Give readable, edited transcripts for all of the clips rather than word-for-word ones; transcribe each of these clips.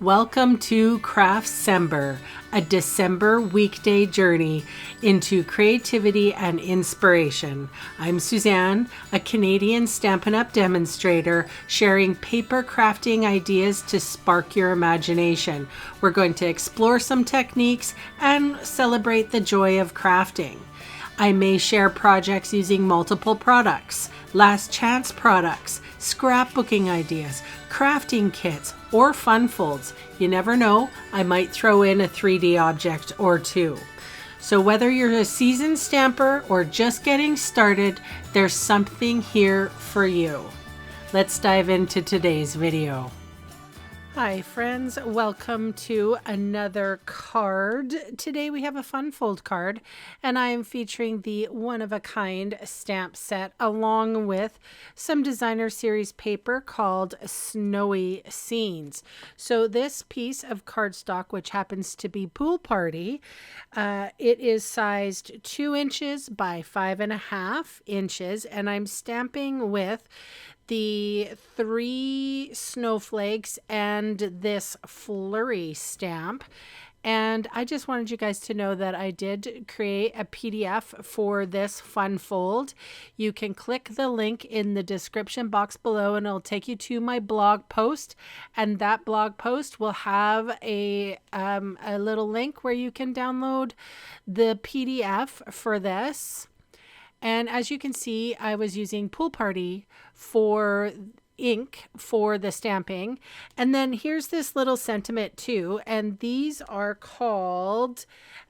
Welcome to craftember, a December weekday journey into creativity and inspiration. I'm Suzanne, a Canadian Stampin' Up demonstrator, sharing paper crafting ideas to spark your imagination. We're going to explore some techniques and celebrate the joy of crafting. I may share projects using multiple products, last chance products, scrapbooking ideas, crafting kits, or fun folds. You never know, I might throw in a 3D object or two. So whether you're a seasoned stamper or just getting started, there's something here for you. Let's dive into today's video. Hi friends, welcome to another card. Today we have a fun fold card and I am featuring the one-of-a-kind stamp set along with some designer series paper called Snowy Scenes. So this piece of cardstock, which happens to be Pool Party, it is sized 2 inches by 5.5 inches and I'm stamping with the 3 snowflakes and this flurry stamp. And I just wanted you guys to know that I did create a PDF for this fun fold. You can click the link in the description box below and it'll take you to my blog post. And that blog post will have a little link where you can download the PDF for this. And as you can see, I was using Pool Party for ink for the stamping. And then here's this little sentiment too. And these are called,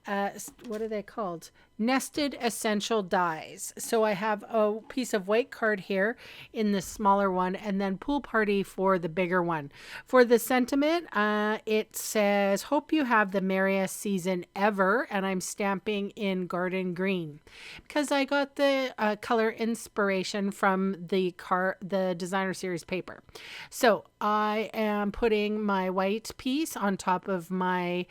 what are they called? Nested Essential Dies. So I have a piece of white card here in the smaller one and then Pool Party for the bigger one. For the sentiment, it says, hope you have the merriest season ever. And I'm stamping in garden green because I got the color inspiration from the designer series paper. So I am putting my white piece on top of my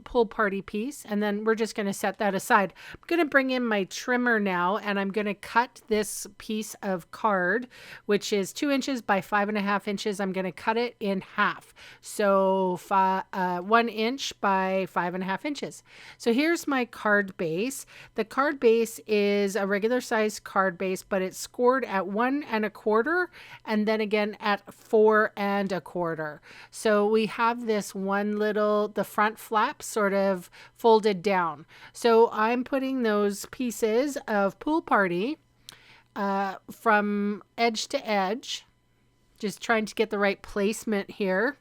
Pool Party piece, and then we're just going to set that aside. I'm going to bring in my trimmer now, and I'm going to cut this piece of card, which is 2 inches by 5.5 inches. I'm going to cut it in half, so 1 inch by 5.5 inches. So here's my card base. The card base is a regular size card base, but it's scored at 1 1/4 and then again at 4 1/4. So we have this one little, the front flap sort of folded down. So I'm putting those pieces of Pool Party from edge to edge, just trying to get the right placement here.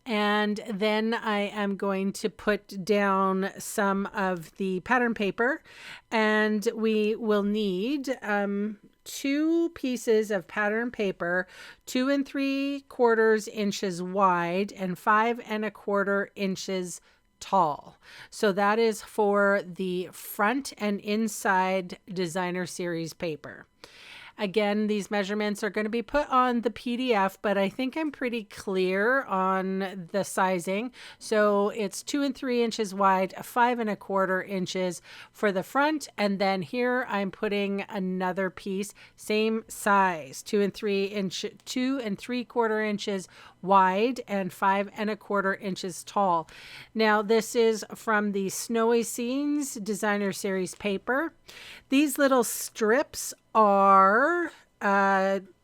And then I am going to put down some of the pattern paper, and we will need 2 pieces of pattern paper, 2 3/4 inches wide and 5 1/4 inches tall. So that is for the front and inside designer series paper. Again, these measurements are going to be put on the PDF, but I think I'm pretty clear on the sizing. So it's 2 3 inches wide, 5 1/4 inches for the front. And then here I'm putting another piece, same size, 2 3/4 inches wide and 5 1/4 inches tall. Now this is from the Snowy Scenes designer series paper. These little strips are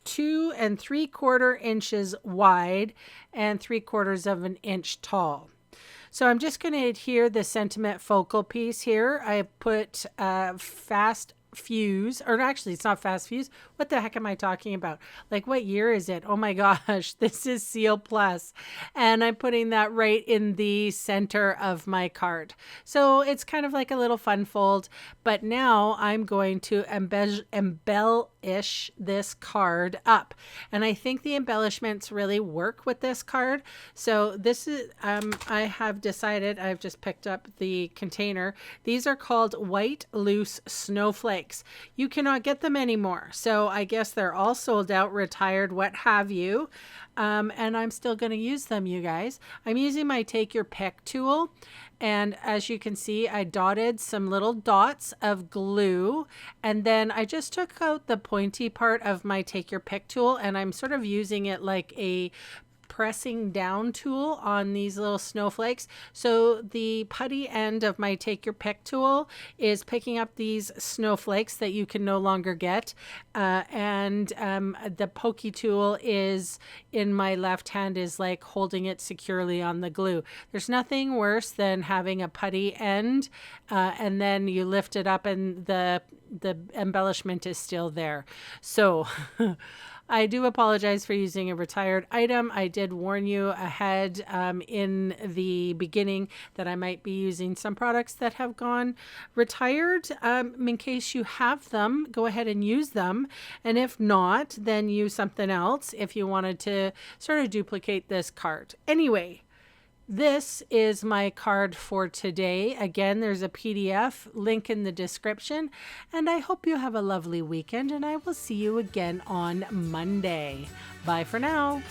2 3/4 inches wide and 3/4 of an inch tall. So I'm just going to adhere the sentiment focal piece here. I put fast fuse, or actually it's not fast fuse. What the heck am I talking about? Like, what year is it? Oh my gosh, this is Seal Plus. And I'm putting that right in the center of my card. So it's kind of like a little fun fold, but now I'm going to embellish this card up. And I think the embellishments really work with this card. So this is, I have decided, I've just picked up the container. These are called White Loose Snowflakes. You cannot get them anymore. So I guess they're all sold out, retired, what have you. And I'm still going to use them, you guys. I'm using my Take Your Pick tool. And as you can see, I dotted some little dots of glue. And then I just took out the pointy part of my Take Your Pick tool. And I'm sort of using it like a pressing down tool on these little snowflakes. So the putty end of my take your pick tool is picking up these snowflakes that you can no longer get. And the pokey tool is in my left hand, is like holding it securely on the glue. There's nothing worse than having a putty end and then you lift it up and the embellishment is still there. So I do apologize for using a retired item. I did warn you ahead in the beginning that I might be using some products that have gone retired. In case you have them, go ahead and use them. And if not, then use something else if you wanted to sort of duplicate this card. Anyway, this is my card for today. Again, there's a PDF link in the description, and I hope you have a lovely weekend, and I will see you again on Monday. Bye for now.